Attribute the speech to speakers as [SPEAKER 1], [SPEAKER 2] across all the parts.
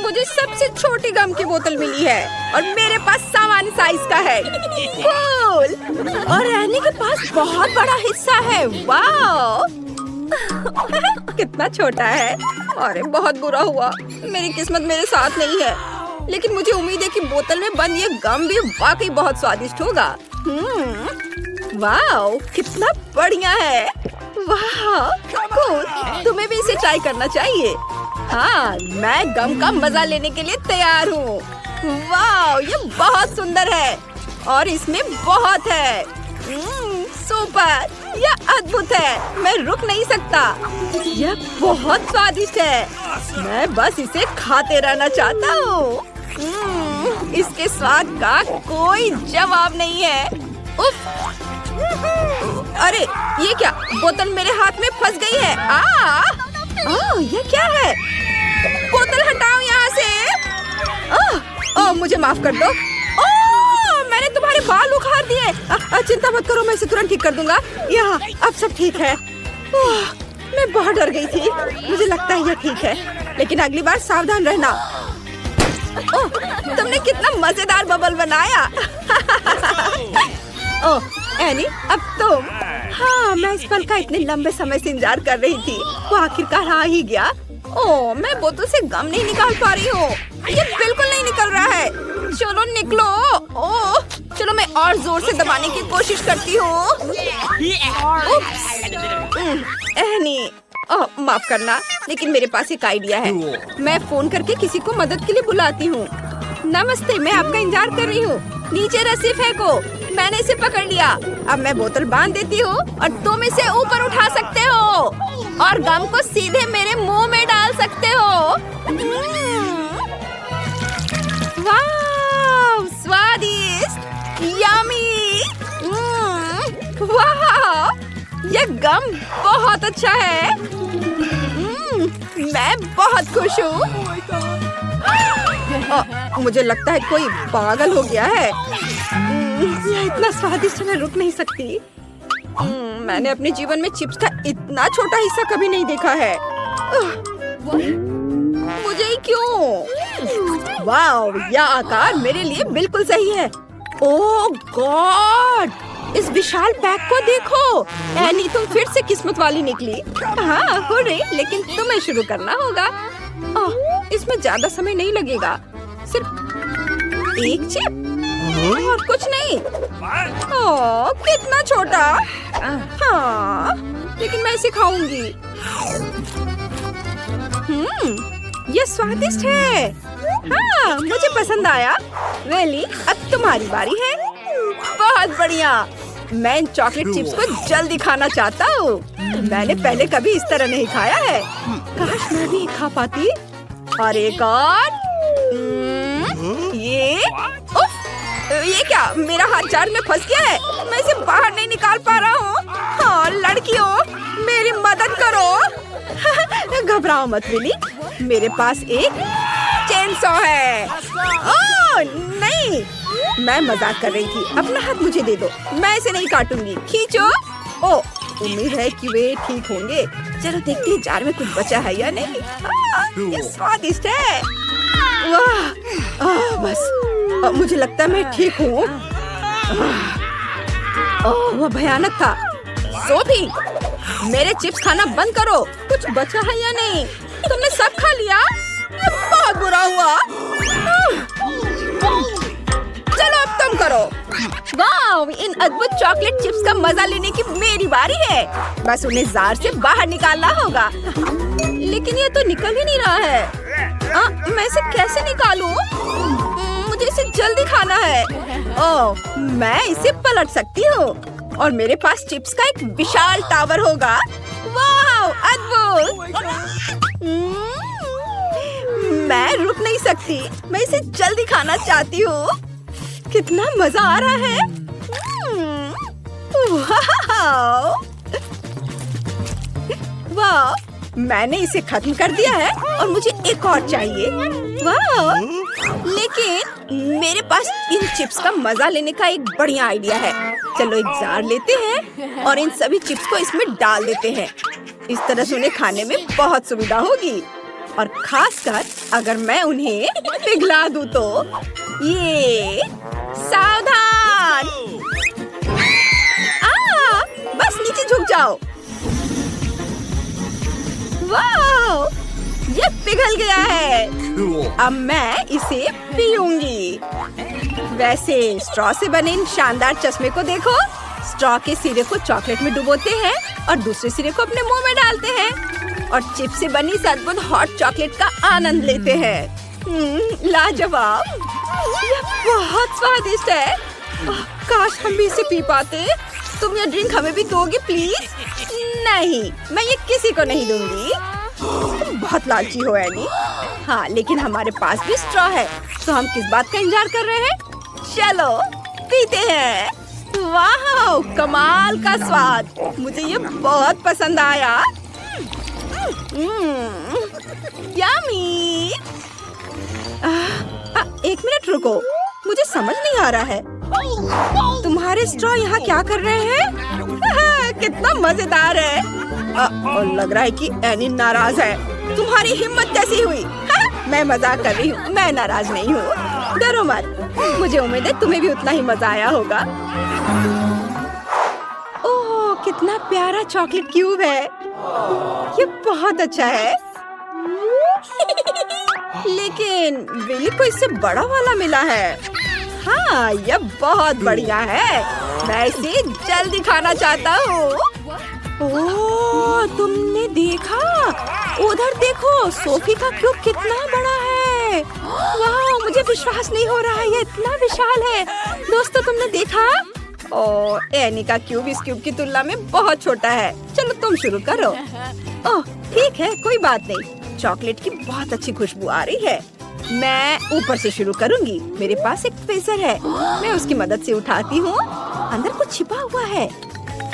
[SPEAKER 1] मुझे सबसे छोटी गम की बोतल मिली है और मेरे पास सामान्य साइज का है। कूल। और एनी के पास बहुत बड़ा हिस्सा है। वाह कितना छोटा है। अरे बहुत बुरा हुआ, मेरी किस्मत मेरे साथ नहीं है। लेकिन मुझे उम्मीद है कि बोतल में बंद ये गम भी वाकई बहुत स्वादिष्ट होगा। वाह कितना बढ़िया है। वाह कूल, तुम्हें भी इसे ट्राई करना चाहिए। हाँ, मैं गम का मजा लेने के लिए तैयार हूँ। वाह ये बहुत सुंदर है और इसमें बहुत है। सुपर, यह अद्भुत है। मैं रुक नहीं सकता। यह बहुत स्वादिष्ट है। मैं बस इसे खाते रहना चाहता हूँ। इसके स्वाद का कोई जवाब नहीं है। उफ! अरे ये क्या, बोतल मेरे हाथ में फंस गई है। ये क्या है? बोतल हटाओ यहाँ से। मुझे माफ कर दो। मैंने तुम्हारे बाल उखाड़ दिए। चिंता मत करो, मैं इसे तुरंत ठीक कर दूंगा। यहाँ अब सब ठीक है। मैं बहुत डर गई थी। मुझे लगता है यह ठीक है, लेकिन अगली बार सावधान रहना। तुमने कितना मजेदार बबल बनाया। एनी अब तुम। हाँ, मैं इस पल का इतने लंबे समय से इंतजार कर रही थी। वो आखिरकार आ ही गया। मैं बोतल से गम नहीं निकाल पा रही हूँ। ये बिल्कुल नहीं निकल रहा है। चलो निकलो। चलो मैं और जोर से दबाने की कोशिश करती हूँ। एनी माफ करना, लेकिन मेरे पास एक आइडिया है। मैं फोन करके किसी को मदद के लिए बुलाती हूँ। नमस्ते, मैं आपका इंतजार कर रही हूँ। नीचे रस्सी फेंको। मैंने इसे पकड़ लिया। अब मैं बोतल बांध देती हूँ और तुम इसे ऊपर उठा सकते हो और गम को सीधे मेरे मुंह में डाल सकते हो। वाह स्वादिष्ट, यम्मी। वाह यह गम बहुत अच्छा है। मैं बहुत खुश हूँ। मुझे लगता है कोई पागल हो गया है। यह इतना स्वादिष्ट, मैं रुक नहीं सकती। मैंने अपने जीवन में चिप्स का इतना छोटा हिस्सा कभी नहीं देखा है। मुझे ही क्यों? वाह यह आकार मेरे लिए बिल्कुल सही है। ओह गॉड, इस विशाल पैक को देखो। एनी तुम फिर से किस्मत वाली निकली। हाँ हो रही, लेकिन तुम्हें शुरू करना होगा। इसमें ज्यादा समय नहीं लगेगा। सिर्फ एक चिप और कुछ नहीं। कितना छोटा। हाँ, लेकिन मैं इसे खाऊंगी। ये स्वादिष्ट है। हाँ, मुझे पसंद आया। वेली, अब तुम्हारी बारी है। बहुत बढ़िया। मैं इन चॉकलेट चिप्स को जल्दी खाना चाहता हूँ। मैंने पहले कभी इस तरह नहीं खाया है। काश मैं भी खा पाती। और एक और। ये क्या, मेरा हाथ जार में फंस गया है। मैं इसे बाहर नहीं निकाल पा रहा हूँ। हाँ लड़कियों, मेरी मदद करो। घबराओ मत विली, मेरे पास एक चेनसॉ है। नहीं, मैं मजाक कर रही थी। अपना हाथ मुझे दे दो, मैं इसे नहीं काटूंगी। खींचो। उम्मीद है कि वे ठीक होंगे। चलो देखते हैं जार में कुछ बचा है या नहीं। ये स्वादिष्ट है। वाह बस मुझे लगता है मैं ठीक हूँ। वह भयानक था। सोफी, मेरे चिप्स खाना बंद करो। कुछ बचा है या नहीं? तुमने सब खा लिया? ये बहुत बुरा हुआ। चलो अब तुम करो। वाह, इन अद्भुत चॉकलेट चिप्स का मजा लेने की मेरी बारी है। बस उन्हें जार से बाहर निकालना होगा। लेकिन ये तो निकल ही नहीं रहा है। मैं इसे कैसे निकालूं? मुझे इसे जल्दी खाना है। मैं इसे पलट सकती हूँ और मेरे पास चिप्स का एक विशाल टावर होगा। वाह अद्भुत। मैं रुक नहीं सकती। मैं इसे जल्दी खाना चाहती हूँ। कितना मजा आ रहा है। वाह, मैंने इसे खत्म कर दिया है और मुझे एक और चाहिए। वाह, लेकिन मेरे पास इन चिप्स का मजा लेने का एक बढ़िया आइडिया है। चलो एक जार लेते हैं और इन सभी चिप्स को इसमें डाल देते हैं। इस तरह से उन्हें खाने में बहुत सुविधा होगी। और खासकर अगर मैं उन्हें पिघला दूं तो। ये सावधान! बस नीचे झुक जाओ। वाह! ये पिघल गया है। अब मैं इसे पीऊंगी। वैसे स्ट्रॉ से बने इन शानदार चश्मे को देखो। स्ट्रॉ के सिरे को चॉकलेट में डुबोते हैं और दूसरे सिरे को अपने मुंह में डालते हैं और चिप से बनी इस अद्भुत हॉट चॉकलेट का आनंद लेते हैं। लाजवाब! ये बहुत स्वादिष्ट है। काश हम भी इसे पी पाते। तुम ये ड्रिंक हमें भी दोगी प्लीज? नहीं, मैं ये किसी को नहीं दूंगी। तुम बहुत लालची हो एनी। हाँ, लेकिन हमारे पास भी स्ट्रॉ है, तो हम किस बात का इंतजार कर रहे हैं? चलो पीते हैं। वाह, कमाल का स्वाद! मुझे ये बहुत पसंद आया। यम्मी! एक मिनट रुको, मुझे समझ नहीं आ रहा है। तुम्हारे स्ट्रॉ यहाँ क्या कर रहे हैं? कितना मजेदार है। और लग रहा है कि एनी नाराज है। तुम्हारी हिम्मत कैसी हुई? मैं मजाक कर रही हूँ, मैं नाराज नहीं हूँ। डरो मत, मुझे उम्मीद है तुम्हें भी उतना ही मजा आया होगा। ओह, कितना प्यारा चॉकलेट क्यूब है। ये बहुत अच्छा है। लेकिन विली को इससे बड़ा वाला मिला है। हाँ, ये बहुत बढ़िया है। मैं इसे जल्दी खाना चाहता हूँ। ओह, तुमने देखा? उधर देखो, सोफी का क्यूब कितना बड़ा है। वाह, मुझे विश्वास नहीं हो रहा है, ये इतना विशाल है। दोस्तों, तुमने देखा? ओह, एनी का क्यूब इस क्यूब की तुलना में बहुत छोटा है। चलो तुम शुरू करो। ओह, ठीक है, कोई बात नहीं। चॉकलेट की बहुत अच्छी खुशबू आ रही है। मैं ऊपर से शुरू करूंगी। मेरे पास एक ट्विज़र है, मैं उसकी मदद से उठाती हूँ। अंदर कुछ छिपा हुआ है।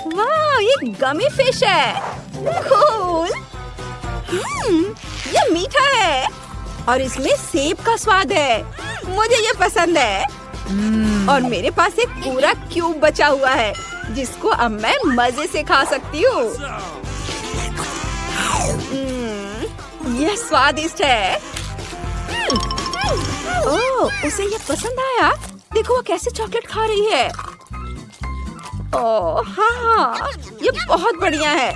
[SPEAKER 1] वाह, ये गमी फिश है। कूल! ये मीठा है और इसमें सेब का स्वाद है। मुझे ये पसंद है। और मेरे पास एक पूरा क्यूब बचा हुआ है, जिसको अब मैं मजे से खा सकती हूँ। यह स्वादिष्ट है। ओह, उसे ये पसंद आया। देखो वो कैसे चॉकलेट खा रही है। ओह हाँ, ये बहुत बढ़िया है।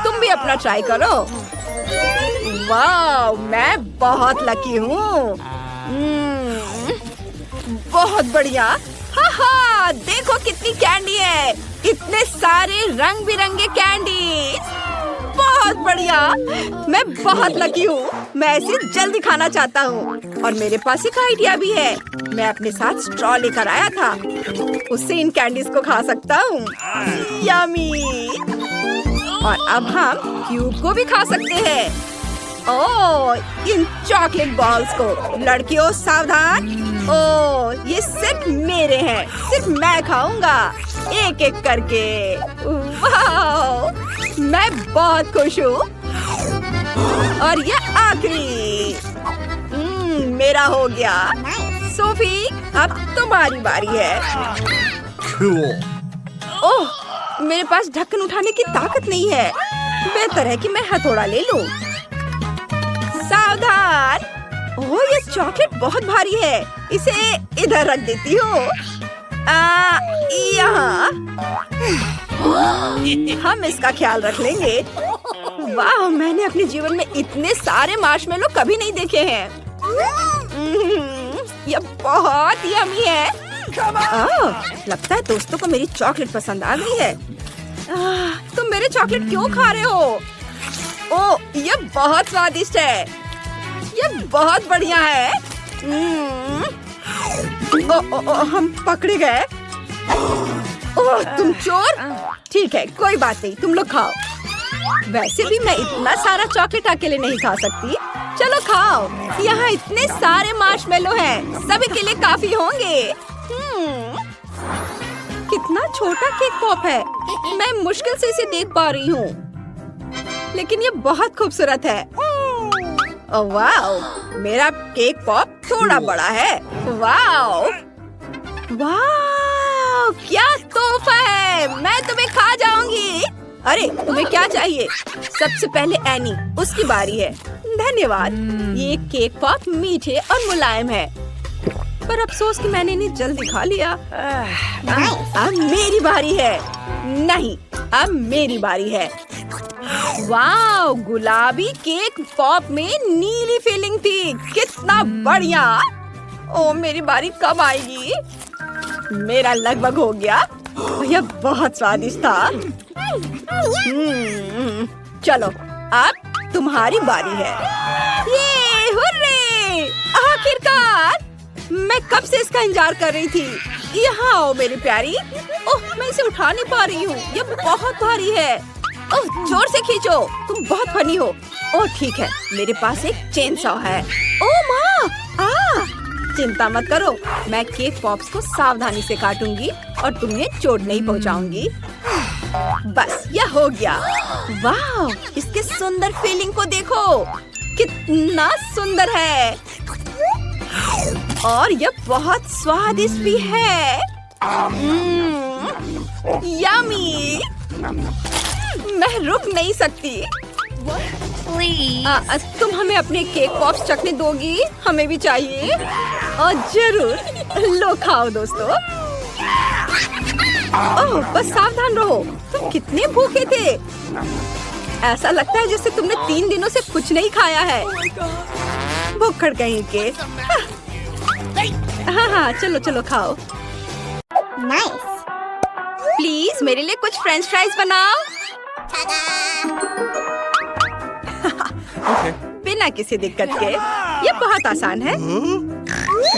[SPEAKER 1] तुम भी अपना ट्राई करो। वाह, मैं बहुत लकी हूँ। बहुत बढ़िया। हाँ, देखो कितनी कैंडी है। इतने सारे रंग बिरंगे कैंडी। बहुत बढ़िया। मैं बहुत लकी हूँ। मैं इसे जल्दी खाना चाहता हूँ। और मेरे पास एक आइडिया भी है। मैं अपने साथ स्ट्रॉ लेकर आया था, उससे इन कैंडीज को खा सकता हूँ। यम्मी। और अब हम क्यूब को भी खा सकते हैं। ओह, इन चॉकलेट बॉल्स को। लड़कियों सावधान। ओह, ये सिर्फ मेरे हैं, सिर्फ मैं खाऊंगा एक एक करके। वाह, मैं बहुत खुश हूँ। और ये आखिरी। मेरा हो गया। सोफी, अब तुम्हारी बारी है। ओह, मेरे पास ढक्कन उठाने की ताकत नहीं है। बेहतर है कि मैं हथौड़ा ले लूं। सावधान। ओह, ये चॉकलेट बहुत भारी है। इसे इधर रख देती हूँ। यहाँ हम इसका ख्याल रख लेंगे। वाह, मैंने अपने जीवन में इतने सारे मार्शमेलो कभी नहीं देखे हैं। ये बहुत यम्मी है। लगता है दोस्तों को मेरी चॉकलेट पसंद आ गई है। तुम मेरे चॉकलेट क्यों खा रहे हो? ओह, ये बहुत स्वादिष्ट है। ये बहुत बढ़िया है। हम पकड़े गए। ओह, तुम चोर। ठीक है, कोई बात नहीं, तुम लोग खाओ। वैसे भी मैं इतना सारा चॉकलेट अकेले नहीं खा सकती। चलो खाओ। यहाँ इतने सारे मार्शमेलो हैं, सभी के लिए काफी होंगे। कितना छोटा केक पॉप है। मैं मुश्किल से इसे देख पा रही हूँ, लेकिन ये बहुत खूबसूरत है। वाह, मेरा केक पॉप थोड़ा बड़ा है। वाह, वाह, क्या तोहफा है। मैं तुम्हें खा जाऊंगी। अरे, तुम्हें क्या चाहिए? सबसे पहले एनी, उसकी बारी है। धन्यवाद। ये केक पॉप मीठे और मुलायम है, पर अफसोस कि मैंने इन्हें जल्दी खा लिया। अब मेरी बारी है। नहीं, अब मेरी बारी है। वाह, गुलाबी केक पॉप में नीली फीलिंग थी। कितना बढ़िया। ओ, मेरी बारी कब आएगी? मेरा लगभग हो गया। यह बहुत स्वादिष्ट था। चलो, अब तुम्हारी बारी है। ये हुर्रे! आखिरकार! मैं कब से इसका इंतजार कर रही थी। यहाँ आओ मेरी प्यारी। ओह, मैं इसे उठा नहीं पा रही हूँ। यह बहुत भारी है। ओह, जोर से खींचो। तुम बहुत फनी हो। ओह, ठीक है, मेरे पास एक चेन सॉ है। ओह माँ! चिंता मत करो, मैं केक पॉप्स को सावधानी से काटूंगी और तुम्हें चोट नहीं पहुंचाऊंगी। बस, यह हो गया। वाह, इसके सुंदर फीलिंग को देखो। कितना सुंदर है और यह बहुत स्वादिष्ट भी है। यम्मी! मैं रुक नहीं सकती। तुम हमें अपने केक पॉप्स चखने दोगी? हमें भी चाहिए। और जरूर। लो, खाओ दोस्तों। ओह, बस सावधान रहो। तुम कितने भूखे थे। ऐसा लगता है जैसे तुमने 3 दिनों से कुछ नहीं खाया है। भूखड़ कहीं के। हाँ, चलो चलो खाओ।
[SPEAKER 2] Nice.
[SPEAKER 1] प्लीज मेरे लिए कुछ फ्रेंच फ्राइज बनाओ। बिना किसी दिक्कत के। ये बहुत आसान है।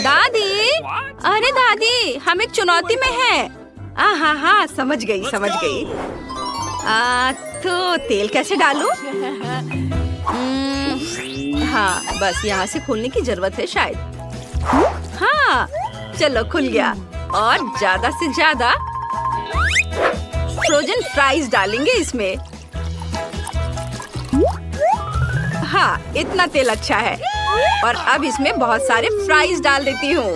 [SPEAKER 1] दादी, अरे दादी, हम एक चुनौती में हैं। हाँ, समझ गई। तो तेल कैसे डालूं? हाँ, बस यहाँ से खोलने की जरूरत है शायद। हाँ, चलो खुल गया। और ज्यादा से ज्यादा फ्रोजन फ्राइज डालेंगे इसमें। हाँ, इतना तेल अच्छा है। और अब इसमें बहुत सारे फ्राइज डाल देती हूँ।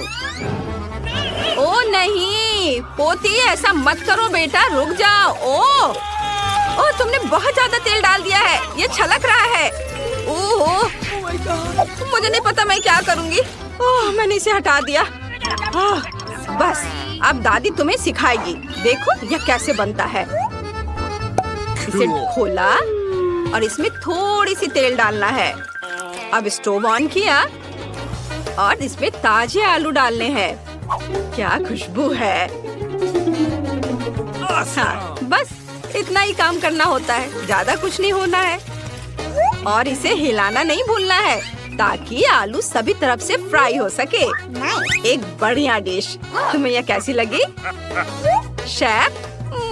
[SPEAKER 1] ओ नहीं, पोती, ऐसा मत करो बेटा, रुक जाओ। ओह, तुमने बहुत ज्यादा तेल डाल दिया है। ये छलक रहा है। ओह, मुझे नहीं पता मैं क्या करूँगी। ओह, मैंने इसे हटा दिया। बस, अब दादी तुम्हें सिखाएगी। देखो यह कैसे बनता है। इसे खोला और इसमें थोड़ी सी तेल डालना है। अब स्टोव ऑन किया और इसमें ताजे आलू डालने हैं। क्या खुशबू है। हाँ, बस इतना ही काम करना होता है, ज्यादा कुछ नहीं होना है। और इसे हिलाना नहीं भूलना है ताकि आलू सभी तरफ से फ्राई हो सके। एक बढ़िया डिश। तुम्हें यह कैसी लगी? शेफ,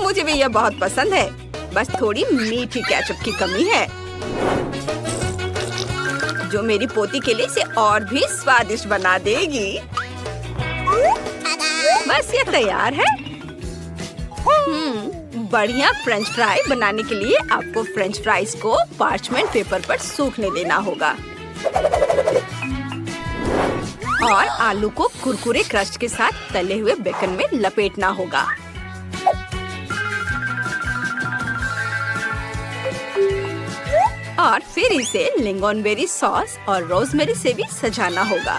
[SPEAKER 1] मुझे भी यह बहुत पसंद है। बस थोड़ी मीठी केचप की कमी है, जो मेरी पोती के लिए इसे और भी स्वादिष्ट बना देगी। बस ये तैयार है। बढ़िया फ्रेंच फ्राई बनाने के लिए आपको फ्रेंच फ्राइज को पार्चमेंट पेपर पर सूखने देना होगा और आलू को कुरकुरे क्रस्ट के साथ तले हुए बेकन में लपेटना होगा। और फिर इसे लिंगोनबेरी सॉस और रोजमेरी से भी सजाना होगा।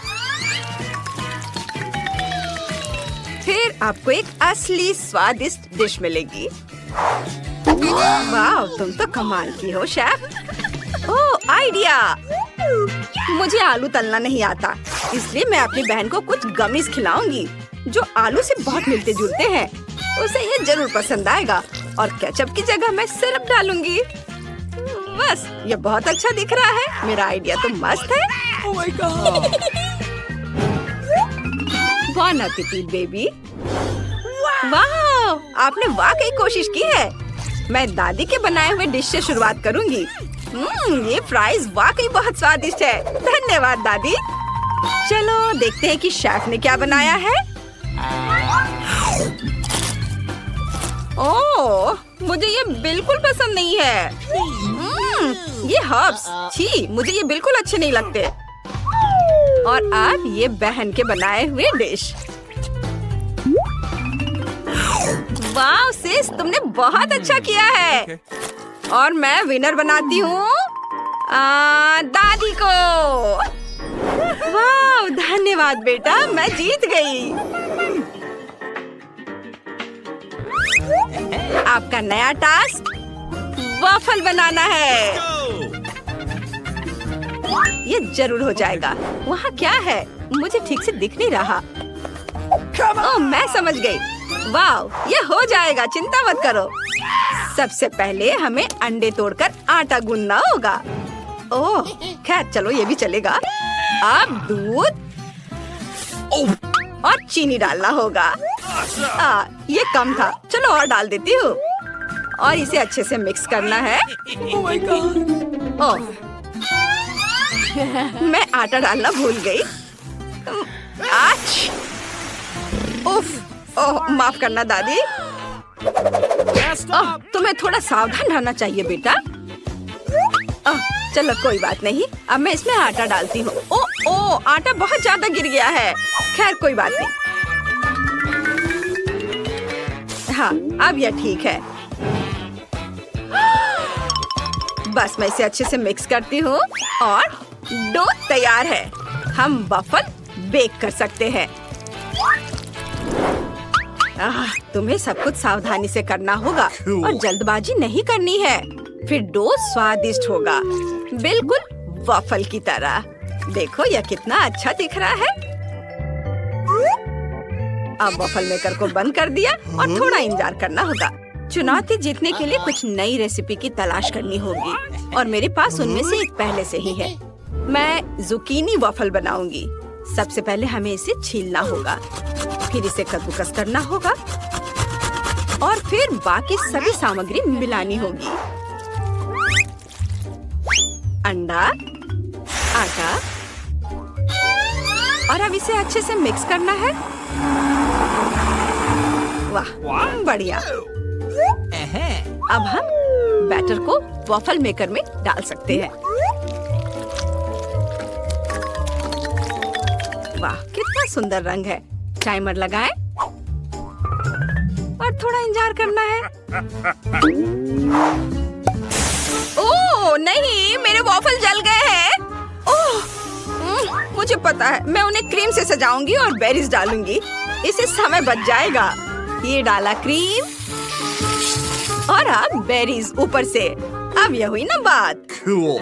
[SPEAKER 1] फिर आपको एक असली स्वादिष्ट डिश मिलेगी। वाह, तुम तो कमाल की हो शेफ। ओह, आइडिया। मुझे आलू तलना नहीं आता, इसलिए मैं अपनी बहन को कुछ गमीज खिलाऊंगी जो आलू से बहुत मिलते जुलते हैं। उसे ये जरूर पसंद आएगा। और केचप की जगह मैं सिरप डालूंगी। बस, ये बहुत अच्छा दिख रहा है। मेरा आइडिया तो मस्त है।
[SPEAKER 3] Oh my God.
[SPEAKER 1] Bon appetit baby. वाह, आपने वाकई कोशिश की है। मैं दादी के बनाए हुए डिश से शुरुआत करूंगी। ये फ्राइज वाकई बहुत स्वादिष्ट है। धन्यवाद दादी। चलो देखते हैं कि शेफ ने क्या बनाया है। ओह, मुझे ये बिल्कुल पसंद नहीं है। ये हर्ब्स, छी, मुझे ये बिल्कुल अच्छे नहीं लगते। और अब ये बहन के बनाए हुए डिश। वाह सिस, तुमने बहुत अच्छा किया है। और मैं विनर बनाती हूँ। दादी को। वाह, धन्यवाद बेटा, मैं जीत गई। आपका नया टास्क वॉफल बनाना है। ये जरूर हो जाएगा। वहाँ क्या है? मुझे ठीक से दिख नहीं रहा। ओह, मैं समझ गई। वाह, ये हो जाएगा, चिंता मत करो। सबसे पहले हमें अंडे तोड़कर आटा गूंदना होगा। ओह, खैर चलो, ये भी चलेगा। अब दूध और चीनी डालना होगा। ये कम था, चलो और डाल देती हूँ। और इसे अच्छे से मिक्स करना है। ओह, मैं आटा डालना भूल गई। आज उफ, ओह, माफ करना दादी। ओह, तुम्हें थोड़ा सावधान रहना चाहिए बेटा। ओह, चलो कोई बात नहीं, अब मैं इसमें आटा डालती हूँ। ओह, आटा बहुत ज्यादा गिर गया है। खैर कोई बात नहीं। हाँ, अब यह ठीक है। बस मैं इसे अच्छे से मिक्स करती हूँ और डो तैयार है। हम वॉफल बेक कर सकते हैं। तुम्हें सब कुछ सावधानी से करना होगा और जल्दबाजी नहीं करनी है, फिर डो स्वादिष्ट होगा, बिल्कुल वॉफल की तरह। देखो यह कितना अच्छा दिख रहा है। अब वॉफल मेकर को बंद कर दिया और थोड़ा इंतजार करना होगा। चुनौती जीतने के लिए कुछ नई रेसिपी की तलाश करनी होगी और मेरे पास उनमें से एक पहले से ही है। मैं जुकीनी वॉफल बनाऊंगी। सबसे पहले हमें इसे छीलना होगा, फिर इसे कद्दूकस करना होगा और फिर बाकी सभी सामग्री मिलानी होगी। अंडा, आटा और अब इसे अच्छे से मिक्स करना है। वाह, बढ़िया। अब हम बैटर को वॉफल मेकर में डाल सकते हैं। वाह, कितना सुंदर रंग है। टाइमर लगाएं और थोड़ा इंतजार करना है। ओह नहीं, मेरे वॉफल जल गए हैं। ओह, मुझे पता है, मैं उन्हें क्रीम से सजाऊंगी और बेरीज डालूंगी। इससे समय बच जाएगा। ये डाला क्रीम और अब बेरीज ऊपर से। अब यह हुई ना बात।
[SPEAKER 3] Cool.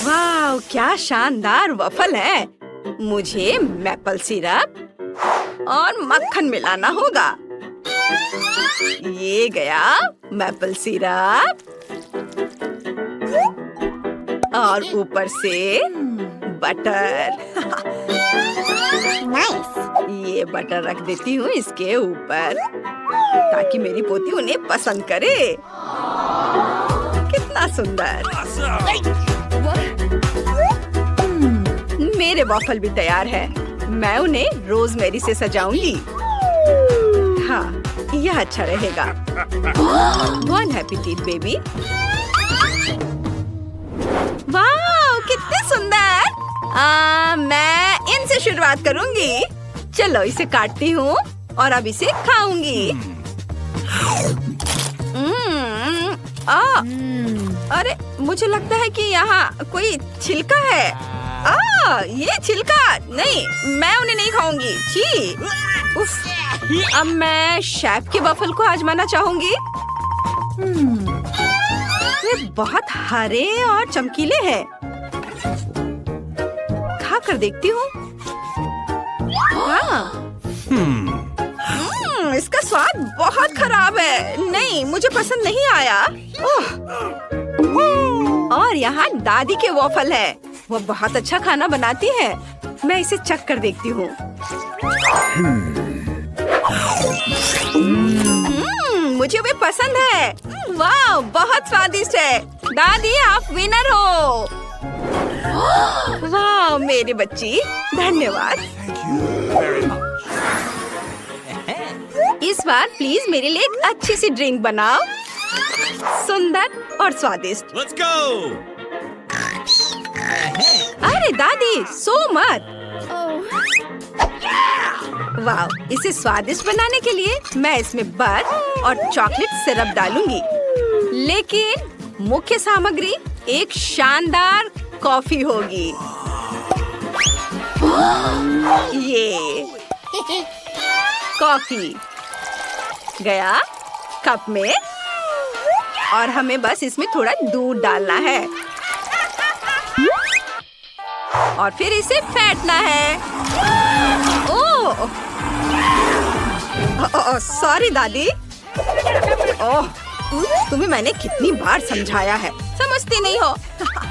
[SPEAKER 1] वाह, क्या शानदार वॉफल है। मुझे मैपल सिरप और मक्खन मिलाना होगा। ये गया मैपल सिरप और ऊपर से बटर।
[SPEAKER 2] Nice.
[SPEAKER 1] ये बटर रख देती हूँ इसके ऊपर ताकि मेरी पोती उन्हें पसंद करे। कितना सुंदर। मेरे वॉफल भी तैयार है। मैं उन्हें रोजमेरी से सजाऊंगी। हाँ, यह अच्छा रहेगा। बॉन एपेटिट बेबी। वाह, कितने सुंदर। मैं इनसे शुरुआत करूंगी। चलो इसे काटती हूँ और अब इसे खाऊंगी। अरे, मुझे लगता है कि यहाँ कोई छिलका है। ये छिलका नहीं, मैं उन्हें नहीं खाऊंगी। छी, उफ। अब मैं शेफ के वॉफल को आजमाना चाहूंगी। वे बहुत हरे और चमकीले हैं। खा कर देखती हूँ। हाँ, इसका स्वाद बहुत खराब है। नहीं, मुझे पसंद नहीं आया। और यहाँ दादी के वॉफल है। वो बहुत अच्छा खाना बनाती है। मैं इसे चख कर देखती हूँ। मुझे भी पसंद है। वाह, बहुत स्वादिष्ट है। दादी, आप विनर हो। वाह, मेरी बच्ची, धन्यवाद। इस बार प्लीज मेरे लिए एक अच्छी सी ड्रिंक बनाओ, सुंदर और स्वादिष्ट।
[SPEAKER 3] Let's go.
[SPEAKER 1] अरे दादी, सो मत। वाह, इसे स्वादिष्ट बनाने के लिए मैं इसमें बर्फ और चॉकलेट सिरप डालूंगी। लेकिन मुख्य सामग्री एक शानदार कॉफी होगी। ये कॉफी गया कप में और हमें बस इसमें थोड़ा दूध डालना है और फिर इसे फेंटना है। ओह, सॉरी दादी। ओह, तुम्हें मैंने कितनी बार समझाया है, समझती नहीं हो।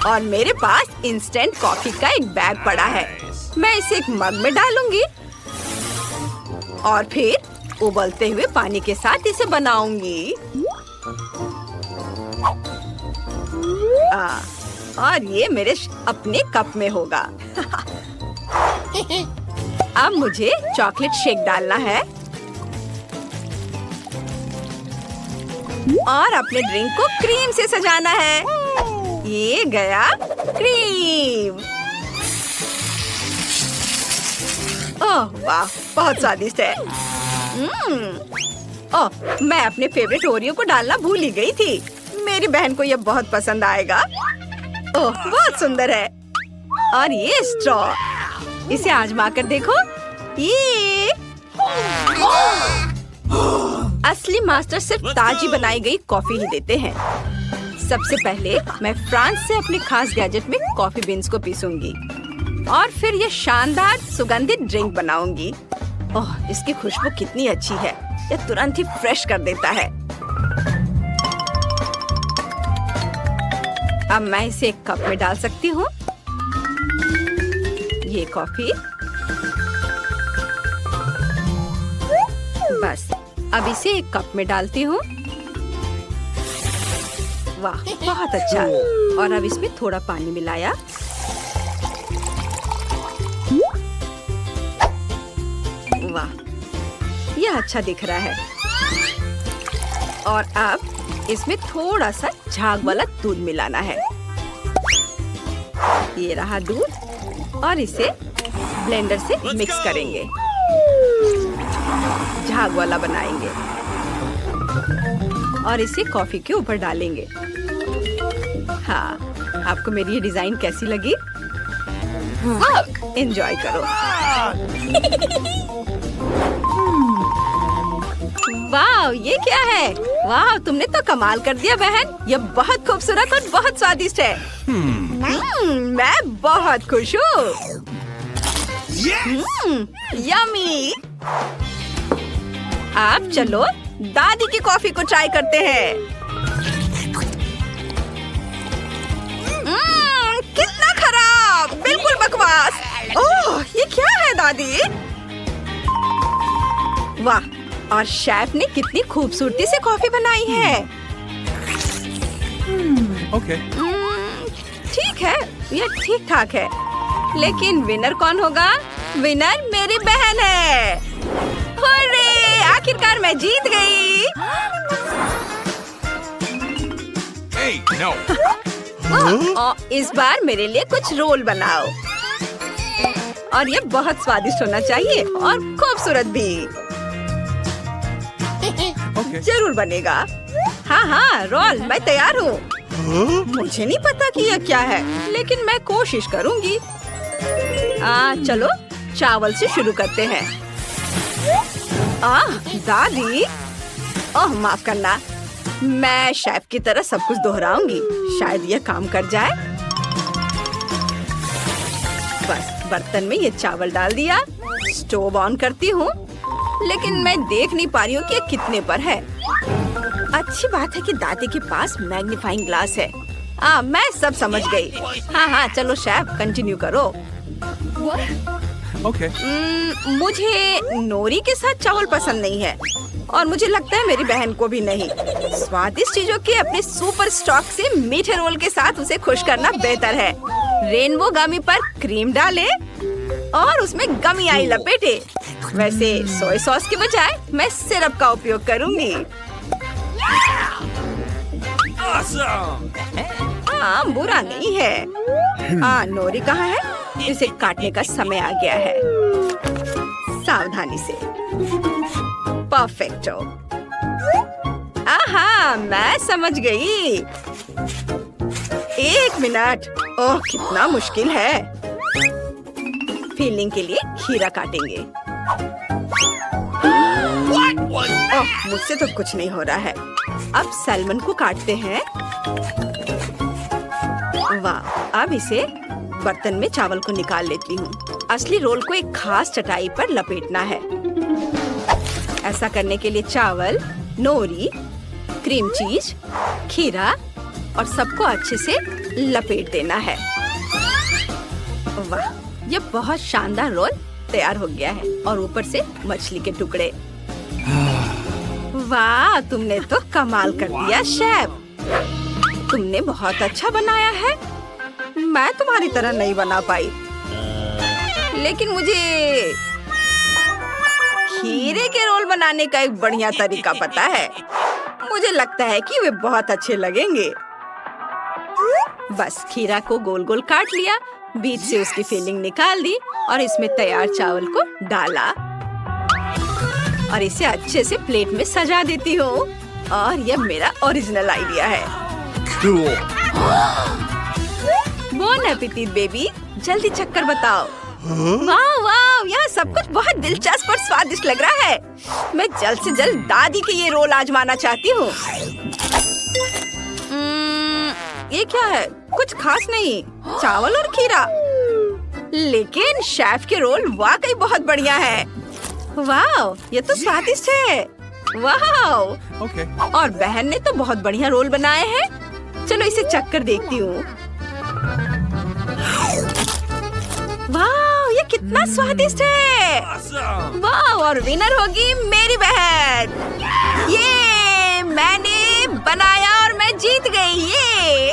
[SPEAKER 1] और मेरे पास इंस्टेंट कॉफी का एक बैग पड़ा है। मैं इसे एक मग में डालूंगी और फिर उबलते हुए पानी के साथ इसे बनाऊंगी। और ये मेरे अपने कप में होगा। अब मुझे चॉकलेट शेक डालना है और अपने ड्रिंक को क्रीम से सजाना है। ये गया क्रीम। ओह वाह, बहुत स्वादिष्ट है। ओह, मैं अपने फेवरेट ओरियो को डालना भूल ही गई थी। मेरी बहन को यह बहुत पसंद आएगा। ओह, बहुत सुंदर है। और ये स्ट्रॉ, इसे आजमा कर देखो। ये असली मास्टर सिर्फ ताजी बनाई गई कॉफी ही देते हैं। सबसे पहले मैं फ्रांस से अपने खास गैजेट में कॉफी बीन्स को पीसूंगी और फिर ये शानदार सुगंधित ड्रिंक बनाऊंगी। ओह, इसकी खुशबू कितनी अच्छी है। यह तुरंत ही फ्रेश कर देता है। अब मैं इसे एक कप में डाल सकती हूँ। ये कॉफी बस अब इसे एक कप में डालती हूँ। वाह, बहुत अच्छा। और अब इसमें थोड़ा पानी मिलाया। वाह, यह अच्छा दिख रहा है। और अब इसमें थोड़ा सा झाग वाला दूध मिलाना है। ये रहा दूध और इसे ब्लेंडर से मिक्स करेंगे। झाग वाला बनाएंगे और इसे कॉफी के ऊपर डालेंगे। हाँ, आपको मेरी ये डिजाइन कैसी लगी? एंजॉय करो। वाह, ये क्या है? वाह, तुमने तो कमाल कर दिया बहन। यह बहुत खूबसूरत और बहुत स्वादिष्ट है। मैं बहुत खुश हूँ। यम्मी। आप चलो दादी की कॉफी को ट्राई करते हैं। कितना खराब, बिल्कुल बकवास। ओह, ये क्या है दादी? वाह, और शेफ ने कितनी खूबसूरती से कॉफी बनाई है।
[SPEAKER 3] ओके।
[SPEAKER 1] ठीक है, यह ठीक ठाक है। लेकिन विनर कौन होगा? विनर मेरी बहन है। हुर्रे, आखिरकार मैं जीत गई।
[SPEAKER 3] Hey, no.
[SPEAKER 1] इस बार मेरे लिए कुछ रोल बनाओ और ये बहुत स्वादिष्ट होना चाहिए और खूबसूरत भी।
[SPEAKER 3] Okay.
[SPEAKER 1] जरूर बनेगा। हाँ हाँ, रोल, मैं तैयार हूँ। मुझे नहीं पता कि यह क्या है, लेकिन मैं कोशिश करूँगी। चलो चावल से शुरू करते हैं। दादी, ओह माफ करना, मैं शेफ की तरह सब कुछ दोहराऊंगी। शायद यह काम कर जाए। बस बर्तन में ये चावल डाल दिया। स्टोव ऑन करती हूँ, लेकिन मैं देख नहीं पा रही हूँ कि ये कितने पर है। अच्छी बात है कि दादी के पास मैग्नीफाइंग ग्लास है। मैं सब समझ गई। हाँ, चलो शेफ कंटिन्यू करो।
[SPEAKER 3] Okay.
[SPEAKER 1] मुझे नोरी के साथ चावल पसंद नहीं है और मुझे लगता है मेरी बहन को भी नहीं। स्वादिष्ट चीजों के अपने सुपर स्टॉक से मीठे रोल के साथ उसे खुश करना बेहतर है। रेनबो गमी पर क्रीम डाले और उसमें गमी आई लपेटे। वैसे सोया सॉस के बजाय मैं सिरप का उपयोग करूंगी। बुरा नहीं है। नोरी कहाँ है? इसे काटने का समय आ गया है। सावधानी से। परफेक्टो। मैं समझ गई। 1 मिनट। ओह कितना मुश्किल है। फिलिंग के लिए खीरा काटेंगे। ओह मुझसे तो कुछ नहीं हो रहा है। अब सैल्मन को काटते हैं। वाह, अब इसे बर्तन में चावल को निकाल लेती हूँ। असली रोल को एक खास चटाई पर लपेटना है। ऐसा करने के लिए चावल, नोरी, क्रीम चीज, खीरा और सबको अच्छे से लपेट देना है। वाह, ये बहुत शानदार रोल तैयार हो गया है। और ऊपर से मछली के टुकड़े। वाह, तुमने तो कमाल कर दिया शेफ। तुमने बहुत अच्छा बनाया है। मैं तुम्हारी तरह नहीं बना पाई, लेकिन मुझे खीरे के रोल बनाने का एक बढ़िया तरीका पता है। मुझे लगता है कि वे बहुत अच्छे लगेंगे। बस खीरा को गोल गोल काट लिया, बीच से उसकी फिलिंग निकाल दी और इसमें तैयार चावल को डाला और इसे अच्छे से प्लेट में सजा देती हूँ। और यह मेरा ओरिजिनल आइडिया है।
[SPEAKER 3] Cool.
[SPEAKER 1] बोन एपेटिट बेबी, जल्दी चक्कर बताओ। वाह वाह, यह सब कुछ बहुत दिलचस्प और स्वादिष्ट लग रहा है। मैं जल्द से जल्द दादी के ये रोल आजमाना चाहती हूँ। ये क्या है? कुछ खास नहीं, चावल और खीरा। लेकिन शेफ के रोल वाकई बहुत बढ़िया है। वाह, ये तो स्वादिष्ट है। वाह,
[SPEAKER 3] Okay.
[SPEAKER 1] और बहन ने तो बहुत बढ़िया रोल बनाए हैं। चलो इसे चक्कर देखती हूँ। वाह, ये कितना स्वादिष्ट है।
[SPEAKER 3] Awesome.
[SPEAKER 1] वाह, और विनर होगी मेरी बहन। ये मैंने बनाया और मैं जीत गई। ये